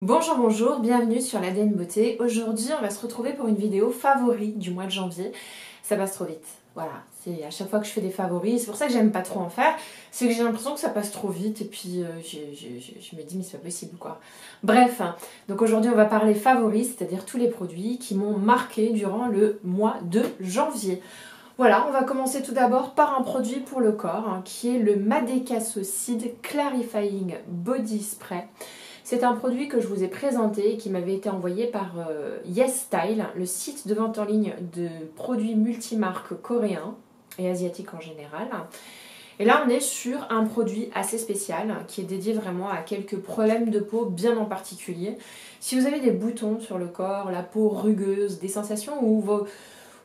Bonjour, bonjour, bienvenue sur l'ADN Beauté. Aujourd'hui, on va se retrouver pour une vidéo favori du mois de janvier. Ça passe trop vite. Voilà, c'est à chaque fois que je fais des favoris, c'est pour ça que j'aime pas trop en faire, c'est que j'ai l'impression que ça passe trop vite et puis je me dis mais c'est pas possible quoi. Bref, donc aujourd'hui on va parler favoris, c'est-à-dire tous les produits qui m'ont marqué durant le mois de janvier. Voilà, on va commencer tout d'abord par un produit pour le corps qui est le Madécassocide Clarifying Body Spray. C'est un produit que je vous ai présenté et qui m'avait été envoyé par YesStyle, le site de vente en ligne de produits multimarques coréens et asiatiques en général. Et là, on est sur un produit assez spécial qui est dédié vraiment à quelques problèmes de peau bien en particulier. Si vous avez des boutons sur le corps, la peau rugueuse, des sensations où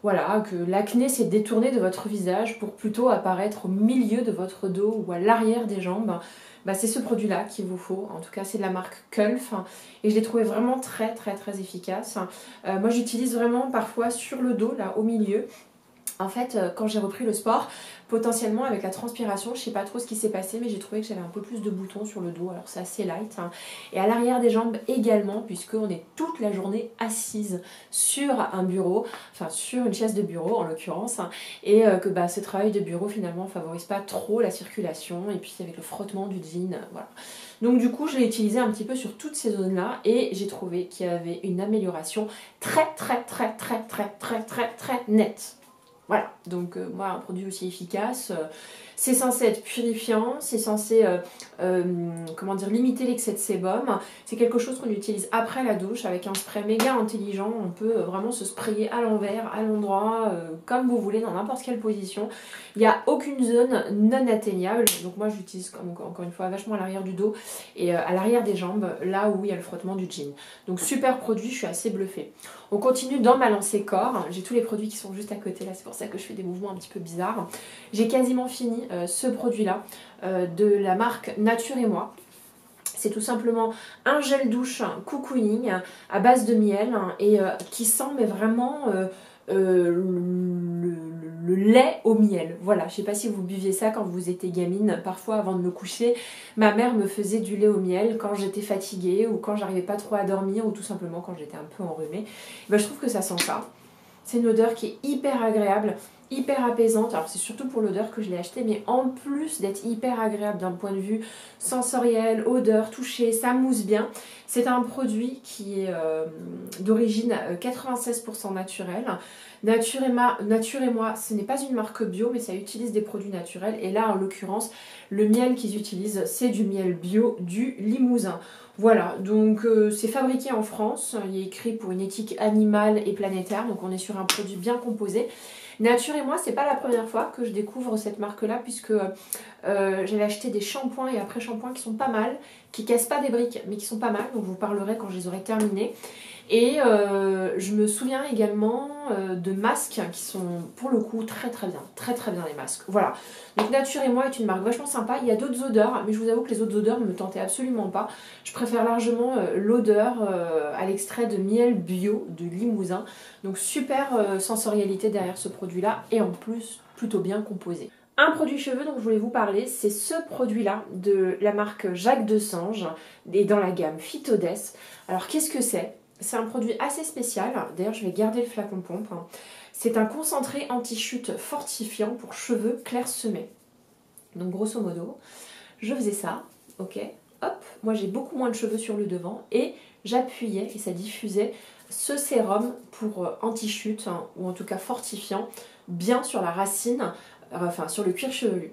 voilà, que l'acné s'est détourné de votre visage pour plutôt apparaître au milieu de votre dos ou à l'arrière des jambes, c'est ce produit-là qu'il vous faut. En tout cas, c'est de la marque Kulf et je l'ai trouvé vraiment très efficace. Moi, j'utilise vraiment parfois sur le dos, là, au milieu. En fait, quand j'ai repris le sport, potentiellement avec la transpiration, je sais pas trop ce qui s'est passé, mais j'ai trouvé que j'avais un peu plus de boutons sur le dos, alors c'est assez light. Et à l'arrière des jambes également, puisqu'on est toute la journée assise sur un bureau, enfin sur une chaise de bureau en l'occurrence, et que ce travail de bureau finalement favorise pas trop la circulation, et puis avec le frottement du jean, voilà. Donc du coup, je l'ai utilisé un petit peu sur toutes ces zones-là, et j'ai trouvé qu'il y avait une amélioration très nette. Voilà, donc moi un produit aussi efficace, c'est censé être purifiant, c'est censé limiter l'excès de sébum, c'est quelque chose qu'on utilise après la douche avec un spray méga intelligent, on peut vraiment se sprayer à l'envers, à l'endroit, comme vous voulez, dans n'importe quelle position, il n'y a aucune zone non atteignable, donc moi j'utilise encore une fois vachement à l'arrière du dos et à l'arrière des jambes, là où il y a le frottement du jean. Donc super produit, je suis assez bluffée. On continue dans ma lancée corps, j'ai tous les produits qui sont juste à côté là, c'est pour ça que je fais des mouvements un petit peu bizarres. J'ai quasiment fini ce produit-là de la marque Nature et Moi. C'est tout simplement un gel douche cocooning à base de miel et qui sent mais vraiment le lait au miel. Voilà, je sais pas si vous buviez ça quand vous étiez gamine. Parfois avant de me coucher, ma mère me faisait du lait au miel quand j'étais fatiguée ou quand j'arrivais pas trop à dormir ou tout simplement quand j'étais un peu enrhumée. Je trouve que ça sent ça. C'est une odeur qui est hyper agréable, hyper apaisante. Alors c'est surtout pour l'odeur que je l'ai acheté, mais en plus d'être hyper agréable d'un point de vue sensoriel, odeur, toucher, ça mousse bien. C'est un produit qui est d'origine 96% naturelle. Nature et Moi, ce n'est pas une marque bio, mais ça utilise des produits naturels. Et là, en l'occurrence, le miel qu'ils utilisent, c'est du miel bio du Limousin. Voilà, donc c'est fabriqué en France, il est écrit pour une éthique animale et planétaire, donc on est sur un produit bien composé. Nature et Moi, c'est pas la première fois que je découvre cette marque-là, puisque j'avais acheté des shampoings et après-shampoings qui sont pas mal, qui cassent pas des briques, mais qui sont pas mal, donc je vous parlerai quand je les aurai terminés. Et je me souviens également de masques qui sont pour le coup très bien les masques. Voilà, donc Nature et Moi est une marque vachement sympa. Il y a d'autres odeurs, mais je vous avoue que les autres odeurs ne me tentaient absolument pas. Je préfère largement l'odeur à l'extrait de miel bio de Limousin. Donc super sensorialité derrière ce produit-là et en plus plutôt bien composé. Un produit cheveux dont je voulais vous parler, c'est ce produit-là de la marque Jacques Desange et dans la gamme Phytodes. Alors qu'est-ce que c'est ? C'est un produit assez spécial, d'ailleurs je vais garder le flacon pompe. C'est un concentré anti-chute fortifiant pour cheveux clairsemés. Donc grosso modo, je faisais ça, ok, hop, moi j'ai beaucoup moins de cheveux sur le devant et j'appuyais et ça diffusait ce sérum pour anti-chute, ou en tout cas fortifiant, bien sur la racine, enfin sur le cuir chevelu.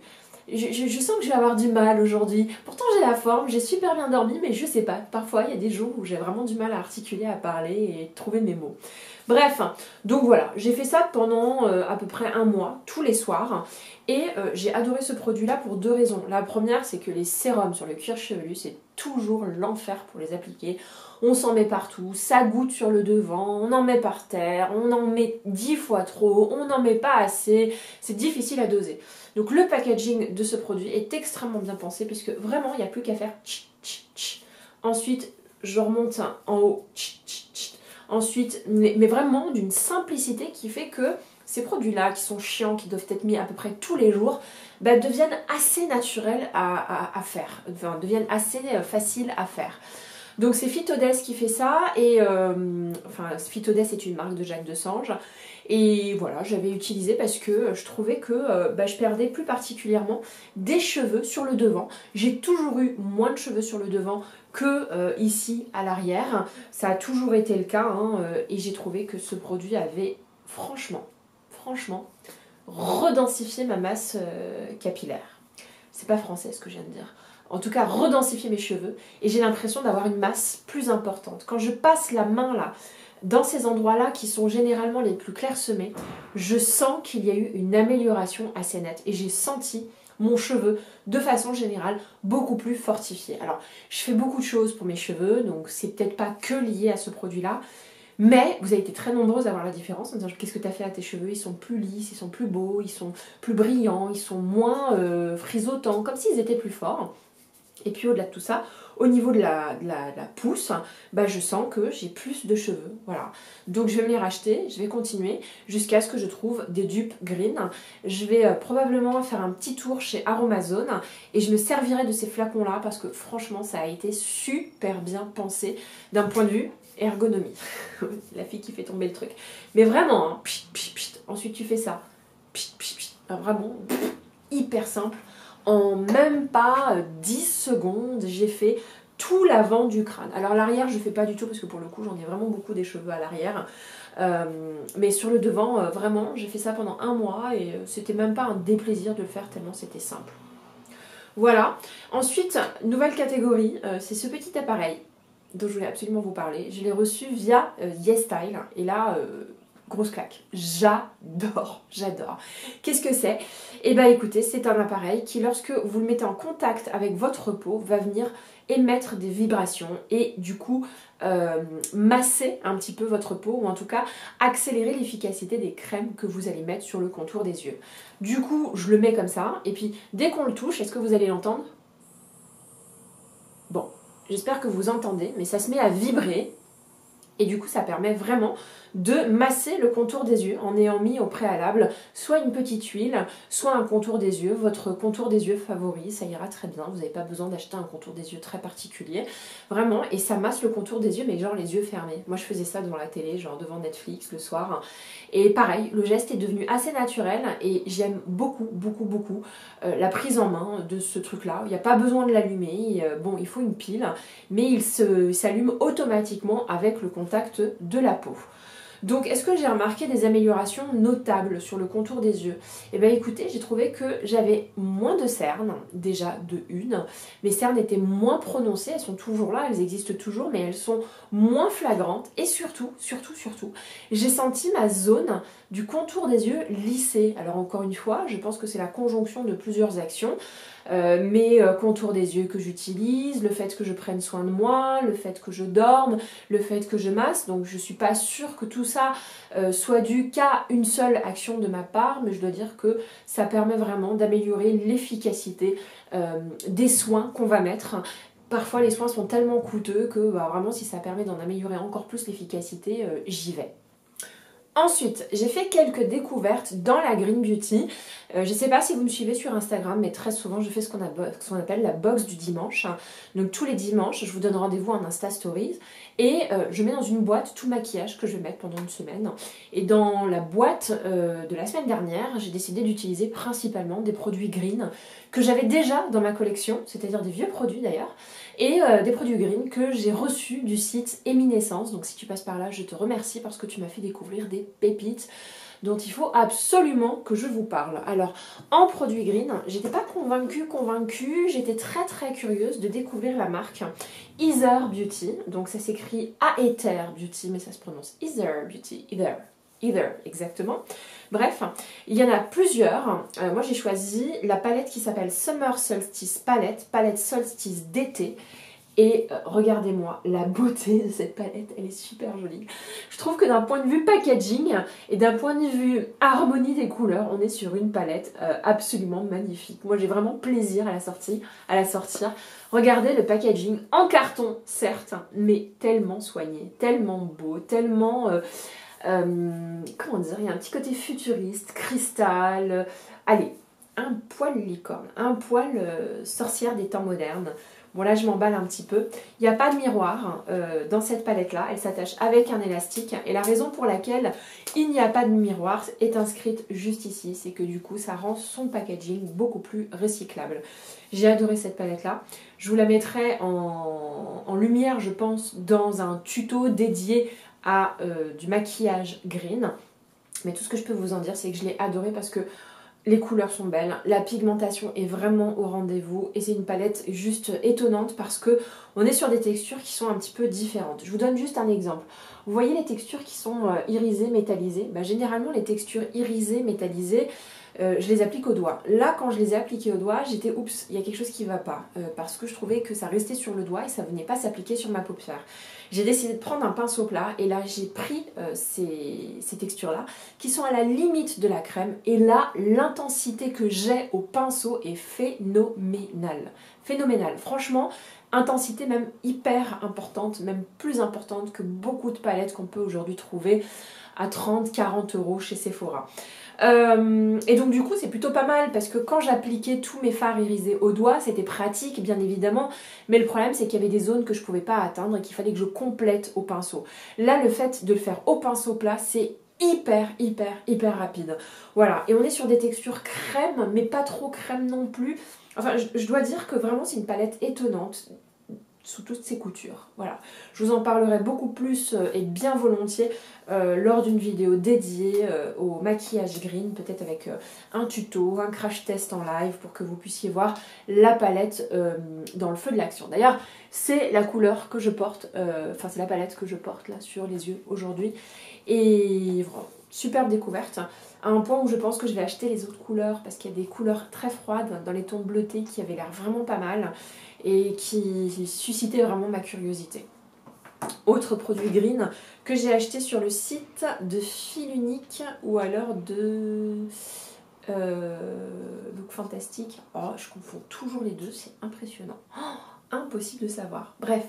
Je sens que je vais avoir du mal aujourd'hui. Pourtant j'ai la forme, j'ai super bien dormi, mais je sais pas. Parfois il y a des jours où j'ai vraiment du mal à articuler, à parler et trouver mes mots. Bref, donc voilà, j'ai fait ça pendant à peu près un mois, tous les soirs. Et j'ai adoré ce produit-là pour deux raisons. La première, c'est que les sérums sur le cuir chevelu, c'est toujours l'enfer pour les appliquer. On s'en met partout, ça goutte sur le devant, on en met par terre, on en met 10 fois trop, on n'en met pas assez. C'est difficile à doser. Donc le packaging de ce produit est extrêmement bien pensé puisque vraiment, il n'y a plus qu'à faire tch, tch, tch. Ensuite, je remonte en haut, tch, tch, tch. Ensuite, mais vraiment d'une simplicité qui fait que ces produits-là, qui sont chiants, qui doivent être mis à peu près tous les jours, deviennent assez naturels à faire, enfin, deviennent assez faciles à faire. Donc c'est Phytodes qui fait ça, et enfin Phytodes est une marque de Jacques Desange, et voilà, j'avais utilisé parce que je trouvais que je perdais plus particulièrement des cheveux sur le devant. J'ai toujours eu moins de cheveux sur le devant que ici à l'arrière, ça a toujours été le cas, hein, et j'ai trouvé que ce produit avait franchement redensifié ma masse capillaire. C'est pas français ce que je viens de dire. En tout cas, redensifier mes cheveux, et j'ai l'impression d'avoir une masse plus importante. Quand je passe la main là, dans ces endroits-là qui sont généralement les plus clairsemés, je sens qu'il y a eu une amélioration assez nette, et j'ai senti mon cheveu, de façon générale, beaucoup plus fortifié. Alors, je fais beaucoup de choses pour mes cheveux, donc c'est peut-être pas que lié à ce produit-là, mais vous avez été très nombreuses à voir la différence en disant qu'est-ce que tu as fait à tes cheveux, ils sont plus lisses, ils sont plus beaux, ils sont plus brillants, ils sont moins frisotants, comme s'ils étaient plus forts. Et puis au-delà de tout ça, au niveau de la pousse, je sens que j'ai plus de cheveux. Voilà. Donc je vais me les racheter, je vais continuer jusqu'à ce que je trouve des dupes green. Je vais probablement faire un petit tour chez Aromazone et je me servirai de ces flacons-là parce que franchement ça a été super bien pensé d'un point de vue ergonomie. La fille qui fait tomber le truc. Mais vraiment, hein, pchit, pchit, pchit. Ensuite tu fais ça. Pchit, pchit, pchit. Vraiment hyper simple. En même pas 10 secondes, j'ai fait tout l'avant du crâne. Alors l'arrière, je ne fais pas du tout parce que pour le coup, j'en ai vraiment beaucoup des cheveux à l'arrière. Mais sur le devant, vraiment, j'ai fait ça pendant un mois et c'était même pas un déplaisir de le faire tellement c'était simple. Voilà. Ensuite, nouvelle catégorie, c'est ce petit appareil dont je voulais absolument vous parler. Je l'ai reçu via YesStyle et là... grosse claque. J'adore. Qu'est-ce que c'est? Eh bien écoutez, c'est un appareil qui, lorsque vous le mettez en contact avec votre peau, va venir émettre des vibrations et du coup masser un petit peu votre peau, ou en tout cas accélérer l'efficacité des crèmes que vous allez mettre sur le contour des yeux. Du coup, je le mets comme ça et puis dès qu'on le touche, est-ce que vous allez l'entendre? Bon, j'espère que vous entendez, mais ça se met à vibrer. Et du coup, ça permet vraiment de masser le contour des yeux en ayant mis au préalable soit une petite huile, soit un contour des yeux, votre contour des yeux favori, ça ira très bien. Vous n'avez pas besoin d'acheter un contour des yeux très particulier. Vraiment, et ça masse le contour des yeux, mais genre les yeux fermés. Moi, je faisais ça devant la télé, genre devant Netflix le soir. Et pareil, le geste est devenu assez naturel et j'aime beaucoup la prise en main de ce truc-là. Il n'y a pas besoin de l'allumer. Bon, il faut une pile, mais il s'allume automatiquement avec le contact de la peau. Donc, est-ce que j'ai remarqué des améliorations notables sur le contour des yeux? Eh bien, écoutez, j'ai trouvé que j'avais moins de cernes, déjà de une. Mes cernes étaient moins prononcées, elles sont toujours là, elles existent toujours, mais elles sont moins flagrantes. Et surtout, j'ai senti ma zone du contour des yeux lisser. Alors, encore une fois, je pense que c'est la conjonction de plusieurs actions. Mes contours des yeux que j'utilise, le fait que je prenne soin de moi, le fait que je dorme, le fait que je masse. Donc je suis pas sûre que tout ça soit dû qu'à une seule action de ma part, mais je dois dire que ça permet vraiment d'améliorer l'efficacité des soins qu'on va mettre. Parfois les soins sont tellement coûteux que vraiment si ça permet d'en améliorer encore plus l'efficacité, j'y vais. Ensuite, j'ai fait quelques découvertes dans la Green Beauty. Je ne sais pas si vous me suivez sur Instagram, mais très souvent je fais ce qu'on appelle la box du dimanche. Donc tous les dimanches, je vous donne rendez-vous en Insta Stories et je mets dans une boîte tout le maquillage que je vais mettre pendant une semaine. Et dans la boîte de la semaine dernière, j'ai décidé d'utiliser principalement des produits green que j'avais déjà dans ma collection, c'est-à-dire des vieux produits d'ailleurs, et des produits green que j'ai reçus du site Eminescence. Donc si tu passes par là, je te remercie parce que tu m'as fait découvrir des pépites dont il faut absolument que je vous parle. Alors, en produits green, j'étais pas convaincue, j'étais très curieuse de découvrir la marque Ether Beauty. Donc ça s'écrit Aether Beauty, mais ça se prononce Ether Beauty, Ether, exactement. Bref, il y en a plusieurs. Moi, j'ai choisi la palette qui s'appelle Summer Solstice palette solstice d'été. Et regardez-moi la beauté de cette palette, elle est super jolie. Je trouve que d'un point de vue packaging et d'un point de vue harmonie des couleurs, on est sur une palette absolument magnifique. Moi, j'ai vraiment plaisir à la sortir. Regardez le packaging en carton, certes, mais tellement soigné, tellement beau, tellement... comment dire, il y a un petit côté futuriste, cristal, allez, un poil licorne, un poil sorcière des temps modernes. Bon là je m'emballe un petit peu. Il n'y a pas de miroir dans cette palette là, elle s'attache avec un élastique et la raison pour laquelle il n'y a pas de miroir est inscrite juste ici, c'est que du coup ça rend son packaging beaucoup plus recyclable. J'ai adoré cette palette là, je vous la mettrai en lumière je pense dans un tuto dédié à du maquillage green. Mais tout ce que je peux vous en dire c'est que je l'ai adoré parce que les couleurs sont belles, la pigmentation est vraiment au rendez-vous et c'est une palette juste étonnante parce que on est sur des textures qui sont un petit peu différentes. Je vous donne juste un exemple. Vous voyez les textures qui sont irisées, métallisées, généralement les textures irisées, métallisées, je les applique au doigt. Là, quand je les ai appliquées au doigt, j'étais oups, il y a quelque chose qui ne va pas. Parce que je trouvais que ça restait sur le doigt et ça ne venait pas s'appliquer sur ma paupière. J'ai décidé de prendre un pinceau plat et là, j'ai pris ces textures-là qui sont à la limite de la crème. Et là, l'intensité que j'ai au pinceau est phénoménale. Phénoménale. Franchement, intensité même hyper importante, même plus importante que beaucoup de palettes qu'on peut aujourd'hui trouver à 30-40 € chez Sephora. Et donc du coup c'est plutôt pas mal parce que quand j'appliquais tous mes fards irisés au doigt c'était pratique bien évidemment, mais le problème c'est qu'il y avait des zones que je pouvais pas atteindre et qu'il fallait que je complète au pinceau. Là le fait de le faire au pinceau plat c'est hyper rapide. Voilà, et on est sur des textures crème mais pas trop crème non plus. Enfin je dois dire que vraiment c'est une palette étonnante sous toutes ses coutures. Voilà, je vous en parlerai beaucoup plus et bien volontiers lors d'une vidéo dédiée au maquillage green, peut-être avec un tuto, un crash test en live pour que vous puissiez voir la palette dans le feu de l'action. D'ailleurs, c'est la couleur que je porte, enfin c'est la palette que je porte là sur les yeux aujourd'hui. Et voilà, superbe découverte, à un point où je pense que je vais acheter les autres couleurs parce qu'il y a des couleurs très froides dans les tons bleutés qui avaient l'air vraiment pas mal et qui suscitaient vraiment ma curiosité. Autre produit green que j'ai acheté sur le site de Fil Unique ou alors de Look Fantastic. Oh, je confonds toujours les deux, c'est impressionnant. Oh, impossible de savoir. Bref,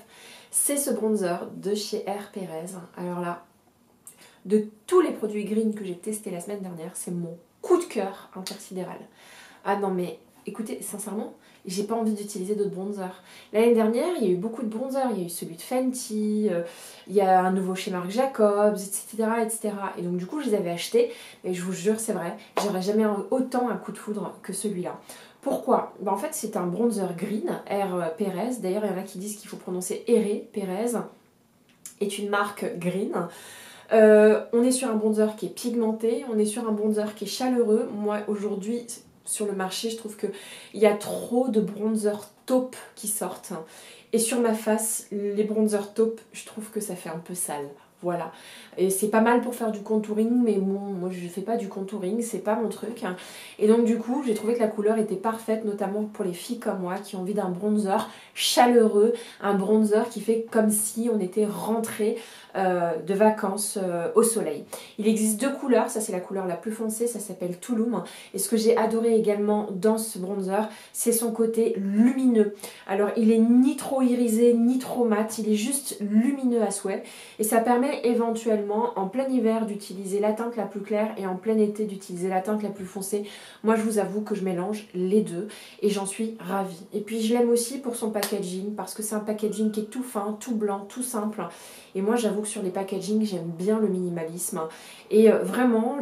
c'est ce bronzer de chez R. Perez. Alors là, de tous les produits green que j'ai testés la semaine dernière, c'est mon coup de cœur intersidéral. Ah non mais écoutez, sincèrement, j'ai pas envie d'utiliser d'autres bronzers. L'année dernière, il y a eu beaucoup de bronzers. Il y a eu celui de Fenty, il y a un nouveau chez Marc Jacobs, etc. Et donc du coup, je les avais achetés. Et je vous jure, c'est vrai, j'aurais jamais autant un coup de foudre que celui-là. Pourquoi? En fait, c'est un bronzer green, R. Perez. D'ailleurs, il y en a qui disent qu'il faut prononcer R. Perez. Est une marque green. On est sur un bronzer qui est pigmenté, on est sur un bronzer qui est chaleureux. Moi, aujourd'hui, sur le marché, je trouve qu'il y a trop de bronzers taupe qui sortent. Et sur ma face, les bronzers taupe, je trouve que ça fait un peu sale. Voilà. Et c'est pas mal pour faire du contouring, mais bon, moi je fais pas du contouring, c'est pas mon truc. Et donc du coup, j'ai trouvé que la couleur était parfaite, notamment pour les filles comme moi qui ont envie d'un bronzer chaleureux, un bronzer qui fait comme si on était rentré de vacances au soleil. Il existe deux couleurs, ça c'est la couleur la plus foncée, ça s'appelle Tulum. Et ce que j'ai adoré également dans ce bronzer, c'est son côté lumineux. Alors il est ni trop irisé, ni trop mat, il est juste lumineux à souhait. Et ça permet éventuellement en plein hiver d'utiliser la teinte la plus claire et en plein été d'utiliser la teinte la plus foncée. Moi je vous avoue que je mélange les deux et j'en suis ravie. Et puis je l'aime aussi pour son packaging parce que c'est un packaging qui est tout fin, tout blanc, tout simple. Et moi j'avoue que sur les packaging j'aime bien le minimalisme. Et vraiment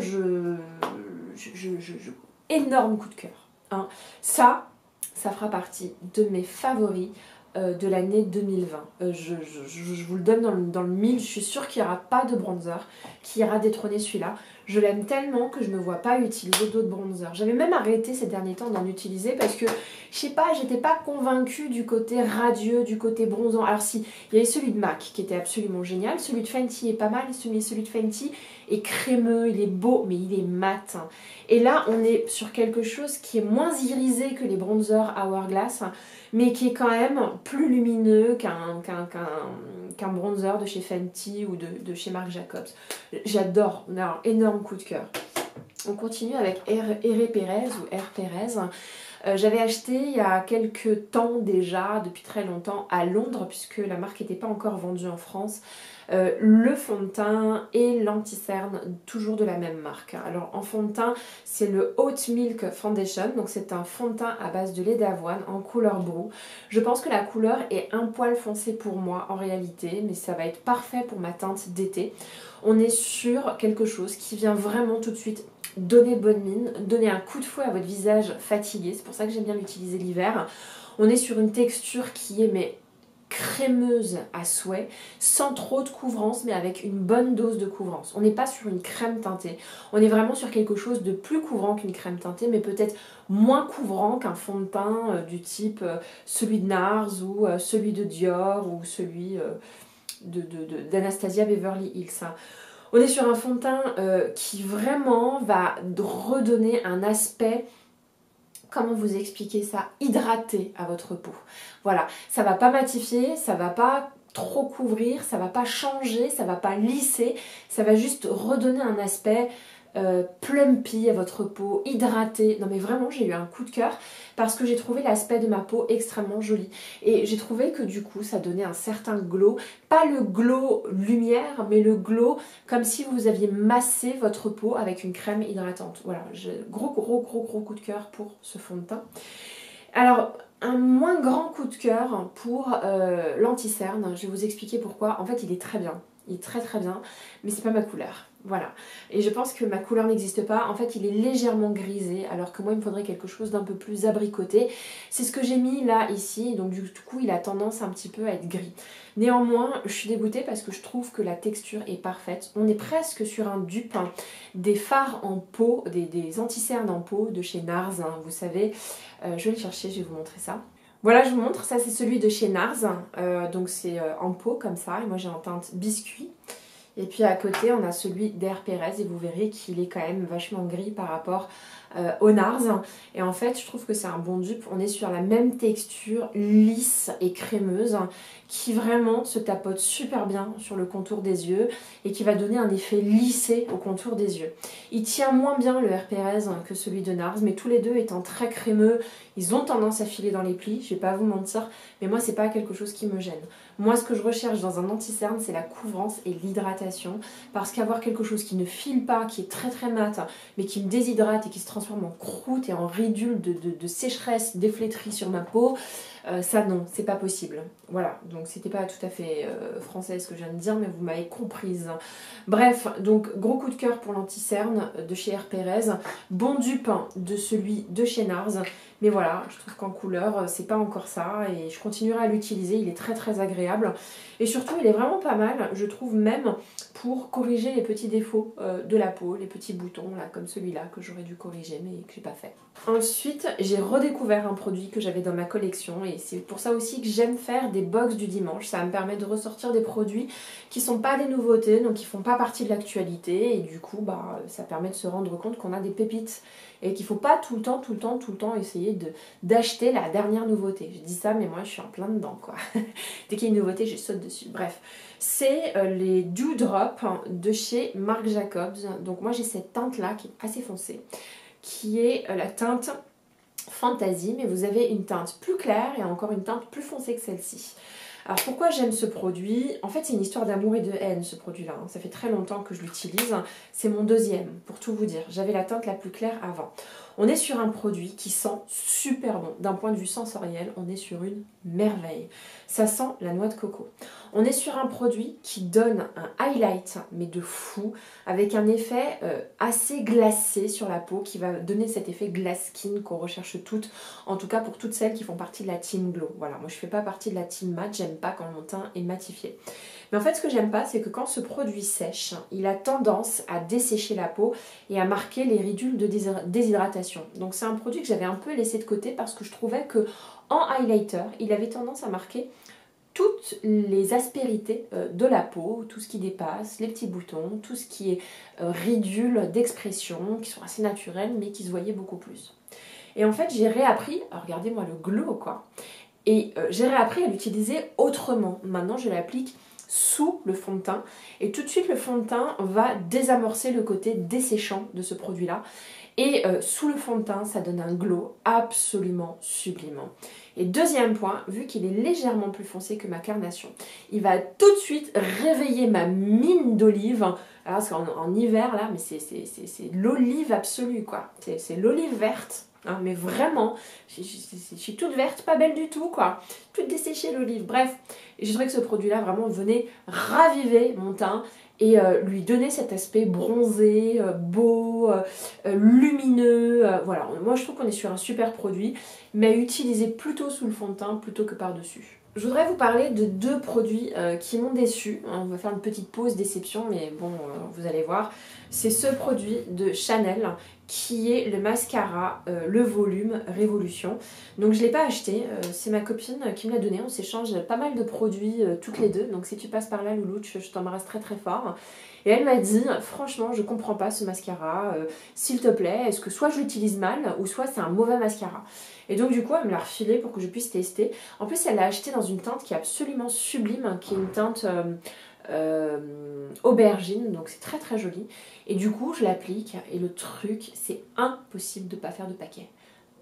énorme coup de cœur. Hein. Ça fera partie de mes favoris de l'année 2020. Je vous le donne dans le mille, je suis sûre qu'il n'y aura pas de bronzer qui ira détrôner celui-là. Je l'aime tellement que je ne me vois pas utiliser d'autres bronzers. J'avais même arrêté ces derniers temps d'en utiliser parce que, je sais pas, j'étais pas convaincue du côté radieux, du côté bronzant. Alors si, il y avait celui de MAC qui était absolument génial, celui de Fenty est pas mal, celui de Fenty est crémeux, il est beau, mais il est mat. Et là, on est sur quelque chose qui est moins irisé que les bronzers Hourglass, mais qui est quand même plus lumineux qu'un bronzer de chez Fenty ou de chez Marc Jacobs. J'adore, énorme coup de cœur. On continue avec R. Perez ou R. Perez. J'avais acheté il y a quelques temps déjà, depuis très longtemps, à Londres, puisque la marque n'était pas encore vendue en France, le fond de teint et l'anti-cerne, toujours de la même marque. Alors en fond de teint, c'est le Oat Milk Foundation, donc c'est un fond de teint à base de lait d'avoine en couleur brou. Je pense que la couleur est un poil foncé pour moi en réalité, mais ça va être parfait pour ma teinte d'été. On est sur quelque chose qui vient vraiment tout de suite donner bonne mine, donner un coup de fouet à votre visage fatigué, c'est pour ça que j'aime bien l'utiliser l'hiver. On est sur une texture qui est mais crémeuse à souhait, sans trop de couvrance, mais avec une bonne dose de couvrance. On n'est pas sur une crème teintée, on est vraiment sur quelque chose de plus couvrant qu'une crème teintée, mais peut-être moins couvrant qu'un fond de teint du type celui de NARS ou celui de Dior ou celui d'Anastasia Beverly Hills. On est sur un fond de teint qui vraiment va redonner un aspect, comment vous expliquer ça, hydraté à votre peau. Voilà, ça va pas matifier, ça va pas trop couvrir, ça va pas changer, ça va pas lisser, ça va juste redonner un aspect plumpy à votre peau, hydraté. Non mais vraiment j'ai eu un coup de cœur parce que j'ai trouvé l'aspect de ma peau extrêmement joli et j'ai trouvé que du coup ça donnait un certain glow, pas le glow lumière mais le glow comme si vous aviez massé votre peau avec une crème hydratante. Voilà, gros coup de cœur pour ce fond de teint. Alors un moins grand coup de cœur pour l'anti-cerne, je vais vous expliquer pourquoi. En fait il est très bien, il est très bien, mais c'est pas ma couleur. Voilà, et je pense que ma couleur n'existe pas. En fait il est légèrement grisé alors que moi il me faudrait quelque chose d'un peu plus abricoté. C'est ce que j'ai mis là ici, donc du coup il a tendance un petit peu à être gris. Néanmoins je suis dégoûtée parce que je trouve que la texture est parfaite. On est presque sur un dupe des fards en peau, des anti-cernes en peau de chez NARS, hein, vous savez. Je vais le chercher, je vais vous montrer ça. Voilà, je vous montre, ça c'est celui de chez NARS, donc c'est en peau comme ça, et moi j'ai en teinte biscuit. Et puis à côté, on a celui d'Air Perez et vous verrez qu'il est quand même vachement gris par rapport au NARS. Et en fait, je trouve que c'est un bon dupe. On est sur la même texture lisse et crémeuse qui vraiment se tapote super bien sur le contour des yeux et qui va donner un effet lissé au contour des yeux. Il tient moins bien le Air Perez que celui de NARS, mais tous les deux étant très crémeux, ils ont tendance à filer dans les plis, je vais pas vous mentir, mais moi c'est pas quelque chose qui me gêne. Moi ce que je recherche dans un anti-cerne, c'est la couvrance et l'hydratation, parce qu'avoir quelque chose qui ne file pas, qui est très mat, mais qui me déshydrate et qui se transforme en croûte et en ridule de sécheresse, d'efflétrie sur ma peau, ça non, c'est pas possible. Voilà, donc c'était pas tout à fait français ce que je viens de dire, mais vous m'avez comprise. Bref, donc gros coup de cœur pour l'anti-cerne de chez Air Perez, bon dupe de celui de chez NARS, mais voilà, je trouve qu'en couleur, c'est pas encore ça, et je continuerai à l'utiliser, il est très agréable, et surtout il est vraiment pas mal, je trouve même pour corriger les petits défauts de la peau, les petits boutons, là, comme celui-là, que j'aurais dû corriger, mais que j'ai pas fait. Ensuite, j'ai redécouvert un produit que j'avais dans ma collection, et c'est pour ça aussi que j'aime faire des box du dimanche, ça me permet de ressortir des produits qui sont pas des nouveautés, donc qui font pas partie de l'actualité, et du coup, bah, ça permet de se rendre compte qu'on a des pépites, et qu'il faut pas tout le temps essayer d'acheter la dernière nouveauté. Je dis ça, mais moi je suis en plein dedans, quoi. Dès qu'il y a une nouveauté, je saute dessus. Bref, c'est les Dew Drop de chez Marc Jacobs. Donc moi j'ai cette teinte-là qui est assez foncée, qui est la teinte Fantasy, mais vous avez une teinte plus claire et encore une teinte plus foncée que celle-ci. Alors pourquoi j'aime ce produit? En fait c'est une histoire d'amour et de haine ce produit-là. Ça fait très longtemps que je l'utilise. C'est mon deuxième, pour tout vous dire. J'avais la teinte la plus claire avant. On est sur un produit qui sent super bon. D'un point de vue sensoriel, on est sur une merveille. Ça sent la noix de coco. On est sur un produit qui donne un highlight, mais de fou, avec un effet assez glacé sur la peau, qui va donner cet effet glass skin qu'on recherche toutes, en tout cas pour toutes celles qui font partie de la team glow. Voilà, moi je fais pas partie de la team mat, j'aime pas quand mon teint est matifié. Mais en fait ce que j'aime pas, c'est que quand ce produit sèche, il a tendance à dessécher la peau et à marquer les ridules de déshydratation. Donc c'est un produit que j'avais un peu laissé de côté parce que je trouvais que en highlighter, il avait tendance à marquer toutes les aspérités de la peau, tout ce qui dépasse, les petits boutons, tout ce qui est ridule d'expression, qui sont assez naturels mais qui se voyaient beaucoup plus. Et en fait j'ai réappris, regardez-moi le glow quoi, et j'ai réappris à l'utiliser autrement. Maintenant je l'applique sous le fond de teint et tout de suite le fond de teint va désamorcer le côté desséchant de ce produit là Et sous le fond de teint, ça donne un glow absolument sublimant. Et deuxième point, vu qu'il est légèrement plus foncé que ma carnation, il va tout de suite réveiller ma mine d'olive. Alors parce qu'en hiver là, mais c'est l'olive absolue quoi. C'est l'olive verte. Hein, mais vraiment, je suis toute verte, pas belle du tout quoi. Toute desséchée l'olive. Bref, et je trouvais que ce produit-là vraiment venait raviver mon teint et lui donner cet aspect bronzé, beau, lumineux. Voilà, moi je trouve qu'on est sur un super produit, mais à utiliser plutôt sous le fond de teint plutôt que par-dessus. Je voudrais vous parler de deux produits qui m'ont déçue. On va faire une petite pause déception, mais bon, vous allez voir. C'est ce produit de Chanel qui est le mascara Le Volume Révolution. Donc je ne l'ai pas acheté, c'est ma copine qui me l'a donné. On s'échange pas mal de produits toutes les deux. Donc si tu passes par là, Loulouche, je t'embrasse très très fort. Et elle m'a dit, franchement, je comprends pas ce mascara. S'il te plaît, est-ce que soit je l'utilise mal ou soit c'est un mauvais mascara. Et donc du coup, elle me l'a refilé pour que je puisse tester. En plus, elle l'a acheté dans une teinte qui est absolument sublime, qui est une teinte aubergine, donc c'est très très joli. Et du coup, je l'applique et le truc, c'est impossible de ne pas faire de paquet.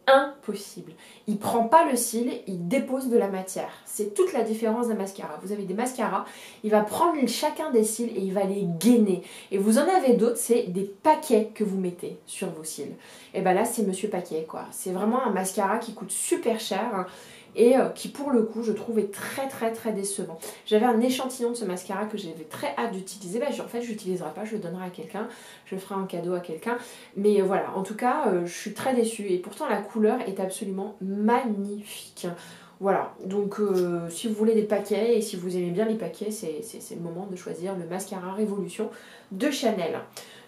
Impossible. Il prend pas le cil, il dépose de la matière. C'est toute la différence d'un mascara. Vous avez des mascaras, il va prendre chacun des cils et il va les gainer. Et vous en avez d'autres, c'est des paquets que vous mettez sur vos cils. Et ben là, c'est Monsieur Paquet, quoi. C'est vraiment un mascara qui coûte super cher et qui pour le coup je trouve est très très très décevant. J'avais un échantillon de ce mascara que j'avais très hâte d'utiliser, en fait je l'utiliserai pas, je le donnerai à quelqu'un, je le ferai en cadeau à quelqu'un, mais voilà, en tout cas je suis très déçue et pourtant la couleur est absolument magnifique. Voilà, donc si vous voulez des paquets et si vous aimez bien les paquets, c'est le moment de choisir le mascara Révolution de Chanel.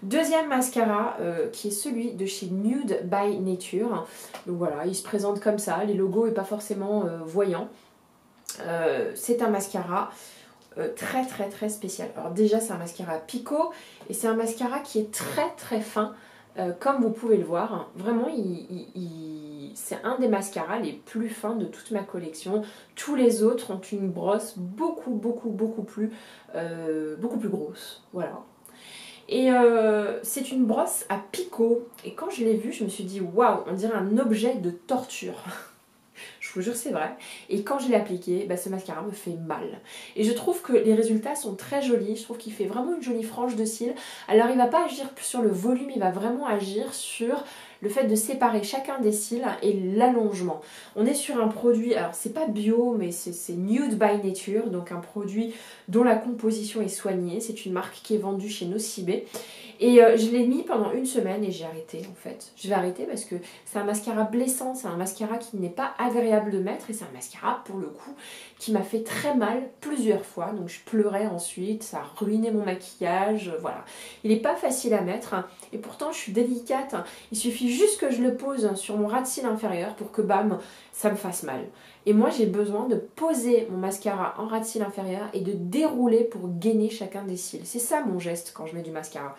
Deuxième mascara qui est celui de chez Nude by Nature. Donc voilà, il se présente comme ça, les logos n'est pas forcément voyant. C'est un mascara très très très spécial. Alors déjà c'est un mascara Pico et c'est un mascara qui est très très fin. Comme vous pouvez le voir, vraiment c'est un des mascaras les plus fins de toute ma collection. Tous les autres ont une brosse beaucoup plus grosse. Voilà. Et c'est une brosse à picot. Et quand je l'ai vue, je me suis dit waouh, on dirait un objet de torture. Je vous jure, c'est vrai. Et quand je l'ai appliqué, ce mascara me fait mal. Et je trouve que les résultats sont très jolis. Je trouve qu'il fait vraiment une jolie frange de cils. Alors, il ne va pas agir sur le volume, il va vraiment agir sur le fait de séparer chacun des cils et l'allongement. On est sur un produit, alors c'est pas bio, mais c'est Nude by Nature, donc un produit dont la composition est soignée. C'est une marque qui est vendue chez Nocibé. Et je l'ai mis pendant une semaine et j'ai arrêté en fait. Je vais arrêter parce que c'est un mascara blessant, c'est un mascara qui n'est pas agréable de mettre et c'est un mascara pour le coup qui m'a fait très mal plusieurs fois. Donc je pleurais ensuite, ça a ruiné mon maquillage, voilà. Il n'est pas facile à mettre et pourtant je suis délicate. Il suffit juste que je le pose sur mon ras de cils inférieur pour que bam, ça me fasse mal. Et moi j'ai besoin de poser mon mascara en ras de cils inférieur et de dérouler pour gainer chacun des cils. C'est ça mon geste quand je mets du mascara.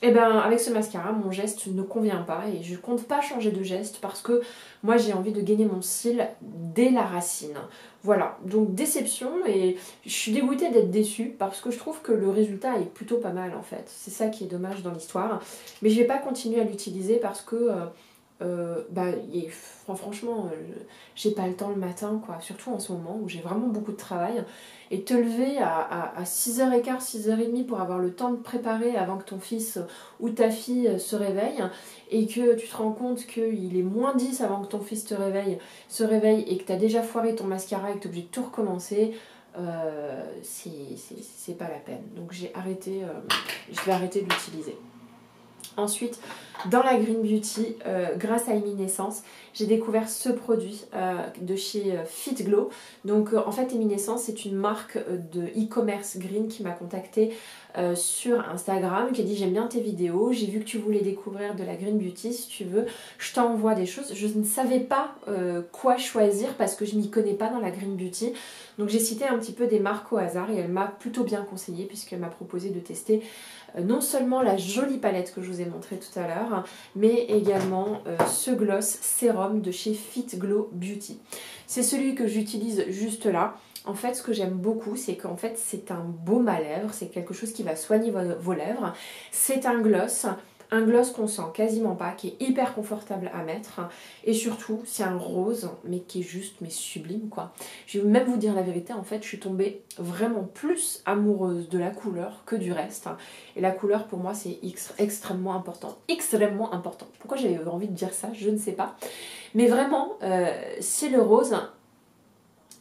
Et bien avec ce mascara, mon geste ne convient pas et je compte pas changer de geste parce que moi j'ai envie de gainer mon cil dès la racine. Voilà, donc déception et je suis dégoûtée d'être déçue parce que je trouve que le résultat est plutôt pas mal en fait. C'est ça qui est dommage dans l'histoire. Mais je vais pas continuer à l'utiliser parce que franchement j'ai pas le temps le matin quoi, surtout en ce moment où j'ai vraiment beaucoup de travail. Et te lever à 6h15, 6h30 pour avoir le temps de préparer avant que ton fils ou ta fille se réveille et que tu te rends compte qu'il est moins 10 avant que ton fils se réveille et que tu as déjà foiré ton mascara et que tu es obligé de tout recommencer, c'est pas la peine. Donc j'ai arrêté, je vais arrêter de l'utiliser. Ensuite, dans la Green Beauty, grâce à Eminescence, j'ai découvert ce produit de chez Fit Glow. Donc en fait, Eminescence, c'est une marque de e-commerce green qui m'a contactée sur Instagram, qui a dit j'aime bien tes vidéos, j'ai vu que tu voulais découvrir de la Green Beauty, si tu veux, je t'envoie des choses. Je ne savais pas quoi choisir parce que je m'y connais pas dans la Green Beauty. Donc j'ai cité un petit peu des marques au hasard et elle m'a plutôt bien conseillé puisqu'elle m'a proposé de tester non seulement la jolie palette que je vous ai montrée tout à l'heure, mais également ce gloss sérum de chez Fit Glow Beauty. C'est celui que j'utilise juste là. En fait, ce que j'aime beaucoup, c'est qu'en fait, c'est un baume à lèvres, c'est quelque chose qui va soigner vos lèvres. C'est un gloss Un gloss qu'on sent quasiment pas, qui est hyper confortable à mettre. Et surtout, c'est un rose, mais qui est juste mais sublime quoi. Je vais même vous dire la vérité, en fait, je suis tombée vraiment plus amoureuse de la couleur que du reste. Et la couleur, pour moi, c'est extrêmement important. Extrêmement important. Pourquoi j'avais envie de dire ça, je ne sais pas. Mais vraiment, c'est le rose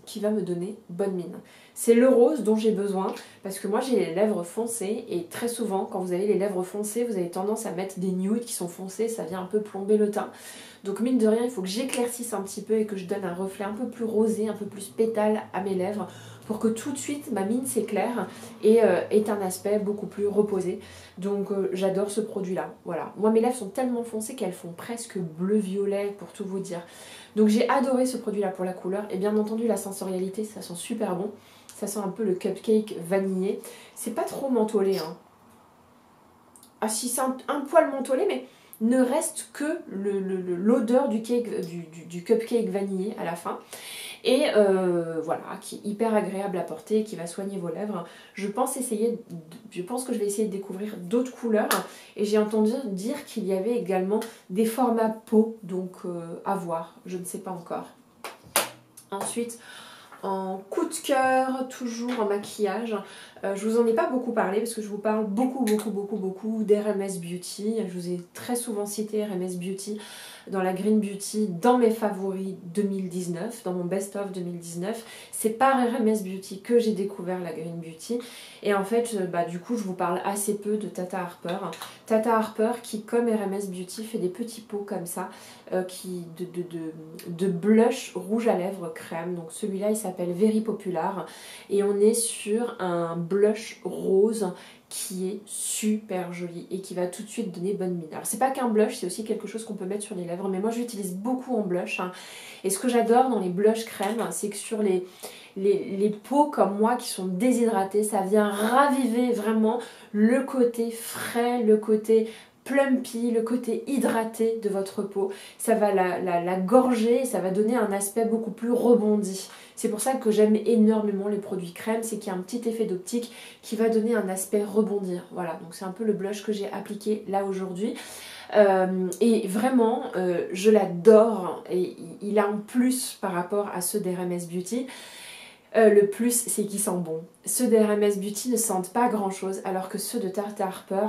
qui va me donner bonne mine. C'est le rose dont j'ai besoin parce que moi j'ai les lèvres foncées et très souvent quand vous avez les lèvres foncées vous avez tendance à mettre des nudes qui sont foncés, ça vient un peu plomber le teint. Donc mine de rien il faut que j'éclaircisse un petit peu et que je donne un reflet un peu plus rosé, un peu plus pétale à mes lèvres pour que tout de suite ma mine s'éclaire et ait un aspect beaucoup plus reposé. Donc j'adore ce produit là, voilà. Moi mes lèvres sont tellement foncées qu'elles font presque bleu-violet pour tout vous dire. Donc j'ai adoré ce produit là pour la couleur et bien entendu la sensorialité, ça sent super bon. Ça sent un peu le cupcake vanillé. C'est pas trop mentholé. Hein. Ah si, c'est un poil mentholé, mais ne reste que l'odeur du cupcake vanillé à la fin. Et voilà, qui est hyper agréable à porter, qui va soigner vos lèvres. Je pense que je vais essayer de découvrir d'autres couleurs. Et j'ai entendu dire qu'il y avait également des formats peau, donc à voir. Je ne sais pas encore. Ensuite, en coup de cœur, toujours en maquillage, je vous en ai pas beaucoup parlé parce que je vous parle beaucoup d'RMS Beauty. Je vous ai très souvent cité RMS Beauty dans la Green Beauty, dans mes favoris 2019, dans mon best-of 2019. C'est par RMS Beauty que j'ai découvert la Green Beauty. Et en fait, du coup, je vous parle assez peu de Tata Harper. Tata Harper qui, comme RMS Beauty, fait des petits pots comme ça, de blush rouge à lèvres crème. Donc celui-là, il s'appelle Very Popular. Et on est sur un blush rose qui est super joli et qui va tout de suite donner bonne mine. Alors c'est pas qu'un blush, c'est aussi quelque chose qu'on peut mettre sur les lèvres, mais moi je l'utilise beaucoup en blush. Hein. Et ce que j'adore dans les blushs crème, c'est que sur les peaux comme moi qui sont déshydratées, ça vient raviver vraiment le côté frais, le côté plumpy, le côté hydraté de votre peau. Ça va la gorger et ça va donner un aspect beaucoup plus rebondi. C'est pour ça que j'aime énormément les produits crème, c'est qu'il y a un petit effet d'optique qui va donner un aspect rebondir. Voilà, donc c'est un peu le blush que j'ai appliqué là aujourd'hui. Et vraiment, je l'adore et il a un plus par rapport à ceux d'RMS Beauty. Le plus, c'est qu'il sent bon. Ceux d'RMS Beauty ne sentent pas grand chose, alors que ceux de Tata Harper,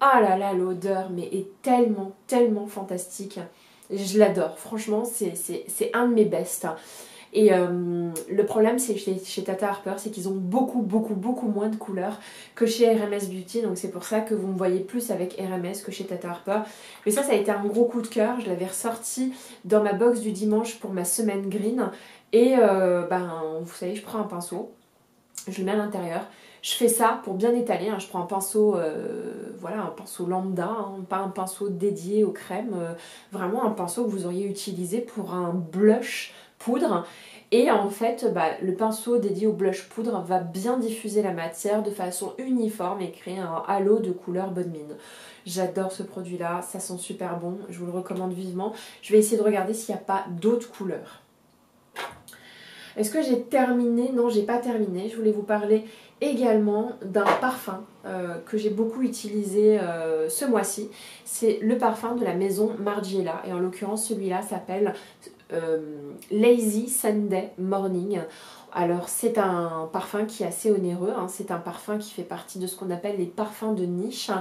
ah là là, l'odeur mais est tellement fantastique. Je l'adore, franchement, c'est un de mes bests. Et le problème c'est chez Tata Harper, c'est qu'ils ont beaucoup moins de couleurs que chez RMS Beauty. Donc c'est pour ça que vous me voyez plus avec RMS que chez Tata Harper. Mais ça a été un gros coup de cœur. Je l'avais ressorti dans ma box du dimanche pour ma semaine green. Et vous savez, je prends un pinceau, je le mets à l'intérieur. Je fais ça pour bien étaler, hein. Je prends un pinceau, un pinceau lambda, hein, pas un pinceau dédié aux crèmes, vraiment un pinceau que vous auriez utilisé pour un blush poudre. Et en fait, le pinceau dédié au blush poudre va bien diffuser la matière de façon uniforme et créer un halo de couleur bonne mine. J'adore ce produit-là, ça sent super bon, je vous le recommande vivement. Je vais essayer de regarder s'il n'y a pas d'autres couleurs. Est-ce que j'ai terminé? Non, j'ai pas terminé. Je voulais vous parler également d'un parfum que j'ai beaucoup utilisé ce mois-ci. C'est le parfum de la maison Margiela. Et en l'occurrence, celui-là s'appelle Lazy Sunday Morning. Alors c'est un parfum qui est assez onéreux, hein. C'est un parfum qui fait partie de ce qu'on appelle les parfums de niche.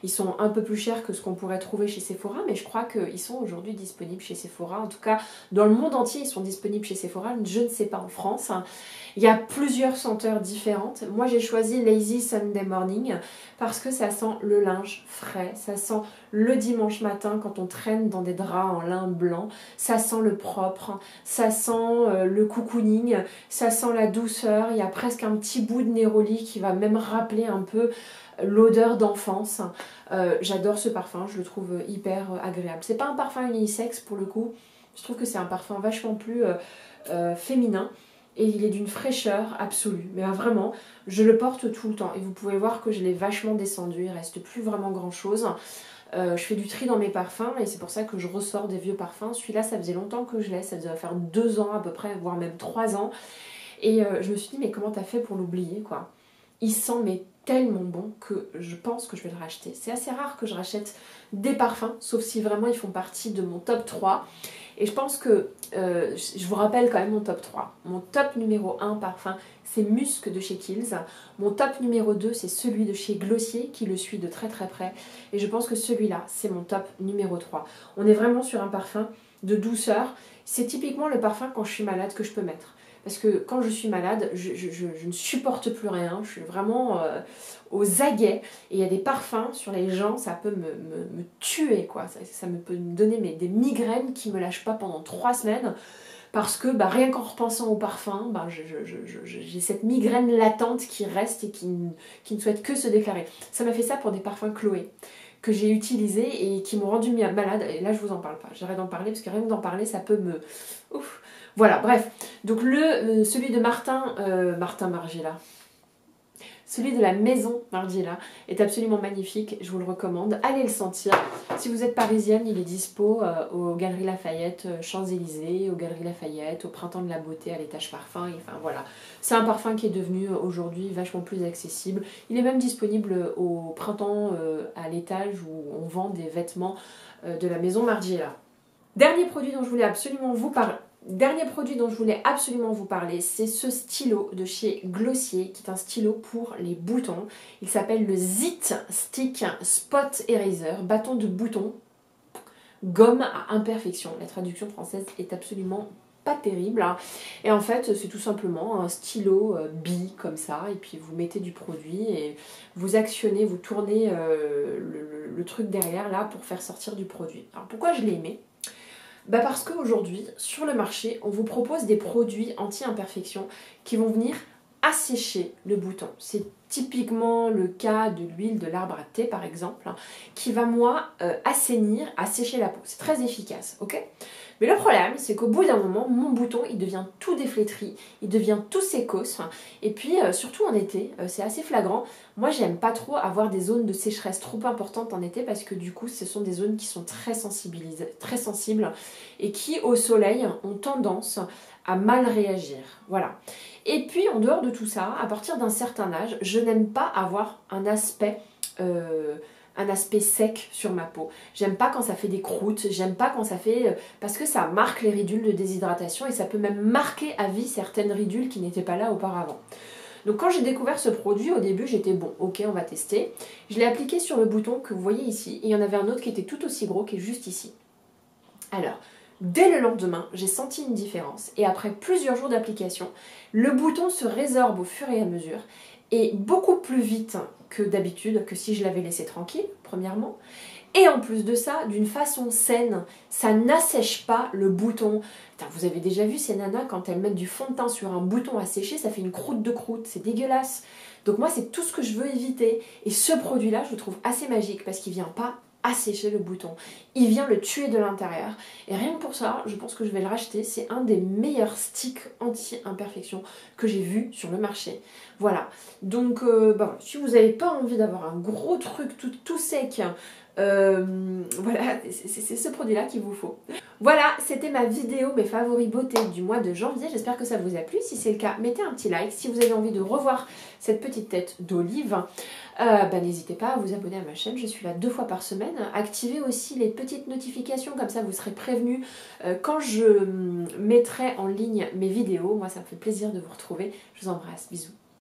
Ils sont un peu plus chers que ce qu'on pourrait trouver chez Sephora, mais je crois qu'ils sont aujourd'hui disponibles chez Sephora. En tout cas, dans le monde entier, ils sont disponibles chez Sephora, je ne sais pas en France. Il y a plusieurs senteurs différentes. Moi, j'ai choisi Lazy Sunday Morning parce que ça sent le linge frais, ça sent le dimanche matin quand on traîne dans des draps en lin blanc, ça sent le propre, ça sent le cocooning, ça sent la douceur. Il y a presque un petit bout de néroli qui va même rappeler un peu l'odeur d'enfance. J'adore ce parfum, je le trouve hyper agréable. C'est pas un parfum unisexe pour le coup, je trouve que c'est un parfum vachement plus féminin. Et il est d'une fraîcheur absolue. Mais vraiment, je le porte tout le temps. Et vous pouvez voir que je l'ai vachement descendu. Il ne reste plus vraiment grand chose. Je fais du tri dans mes parfums. Et c'est pour ça que je ressors des vieux parfums. Celui-là, ça faisait longtemps que je l'ai. Ça devait faire 2 ans à peu près, voire même 3 ans. Et je me suis dit, mais comment t'as fait pour l'oublier, quoi? il sent mais tellement bon que je pense que je vais le racheter. C'est assez rare que je rachète des parfums, sauf si vraiment ils font partie de mon top 3. Et je pense que, je vous rappelle quand même mon top 3. Mon top numéro 1 parfum, c'est Musc de chez Kiehl's. Mon top numéro 2, c'est celui de chez Glossier, qui le suit de très très près. Et je pense que celui-là, c'est mon top numéro 3. On est vraiment sur un parfum de douceur. C'est typiquement le parfum quand je suis malade que je peux mettre. Parce que quand je suis malade, je ne supporte plus rien. Je suis vraiment aux aguets. Et il y a des parfums sur les gens, ça peut me tuer, quoi. Ça peut me donner des migraines qui ne me lâchent pas pendant 3 semaines. Parce que rien qu'en repensant au parfum, j'ai cette migraine latente qui reste et qui ne souhaite que se déclarer. Ça m'a fait ça pour des parfums Chloé que j'ai utilisés et qui m'ont rendu malade. Et là, je vous en parle pas. J'arrête d'en parler parce que rien que d'en parler, ça peut me... Ouf. Voilà, bref. Donc celui de Martin Margiela. Celui de la maison Margiela est absolument magnifique, je vous le recommande. Allez le sentir. Si vous êtes parisienne, il est dispo aux Galeries Lafayette, Champs-Élysées, aux Galeries Lafayette, au Printemps de la Beauté, à l'étage parfum. Enfin voilà, c'est un parfum qui est devenu aujourd'hui vachement plus accessible. Il est même disponible au Printemps à l'étage où on vend des vêtements de la maison Margiela. Dernier produit dont je voulais absolument vous parler, c'est ce stylo de chez Glossier, qui est un stylo pour les boutons. Il s'appelle le Zit Stick Spot Eraser, bâton de bouton, gomme à imperfection. La traduction française est absolument pas terrible. Hein. Et en fait, c'est tout simplement un stylo bille comme ça, et puis vous mettez du produit et vous actionnez, vous tournez le truc derrière là pour faire sortir du produit. Alors pourquoi je l'ai aimé ? Parce qu'aujourd'hui, sur le marché, on vous propose des produits anti-imperfection qui vont venir assécher le bouton. C'est typiquement le cas de l'huile de l'arbre à thé, par exemple, qui va, assécher la peau. C'est très efficace, ok ? Mais le problème, c'est qu'au bout d'un moment, mon bouton, il devient tout déflétri, il devient tout sécos. Et puis, surtout en été, c'est assez flagrant. Moi, j'aime pas trop avoir des zones de sécheresse trop importantes en été parce que du coup, ce sont des zones qui sont très sensibles et qui, au soleil, ont tendance à mal réagir. Voilà. Et puis, en dehors de tout ça, à partir d'un certain âge, je n'aime pas avoir un aspect sec sur ma peau. J'aime pas quand ça fait des croûtes, j'aime pas quand ça fait... parce que ça marque les ridules de déshydratation et ça peut même marquer à vie certaines ridules qui n'étaient pas là auparavant. Donc quand j'ai découvert ce produit, au début j'étais bon, ok on va tester. Je l'ai appliqué sur le bouton que vous voyez ici et il y en avait un autre qui était tout aussi gros qui est juste ici. Alors, dès le lendemain, j'ai senti une différence et après plusieurs jours d'application, le bouton se résorbe au fur et à mesure et beaucoup plus vite que d'habitude, que si je l'avais laissé tranquille, premièrement. Et en plus de ça, d'une façon saine, ça n'assèche pas le bouton. Putain, vous avez déjà vu ces nanas, quand elles mettent du fond de teint sur un bouton à sécher, ça fait une croûte de croûte, c'est dégueulasse. Donc moi, c'est tout ce que je veux éviter. Et ce produit-là, je le trouve assez magique parce qu'il vient pas assécher le bouton. Il vient le tuer de l'intérieur. Et rien que pour ça, je pense que je vais le racheter. C'est un des meilleurs sticks anti-imperfection que j'ai vu sur le marché. Voilà. Donc, si vous n'avez pas envie d'avoir un gros truc tout sec, voilà, c'est ce produit-là qu'il vous faut. Voilà, c'était ma vidéo, mes favoris beauté du mois de janvier. J'espère que ça vous a plu. Si c'est le cas, mettez un petit like. Si vous avez envie de revoir cette petite tête d'olive, n'hésitez pas à vous abonner à ma chaîne. Je suis là 2 fois par semaine. Activez aussi les petites notifications, comme ça vous serez prévenus quand je mettrai en ligne mes vidéos. Moi, ça me fait plaisir de vous retrouver. Je vous embrasse. Bisous.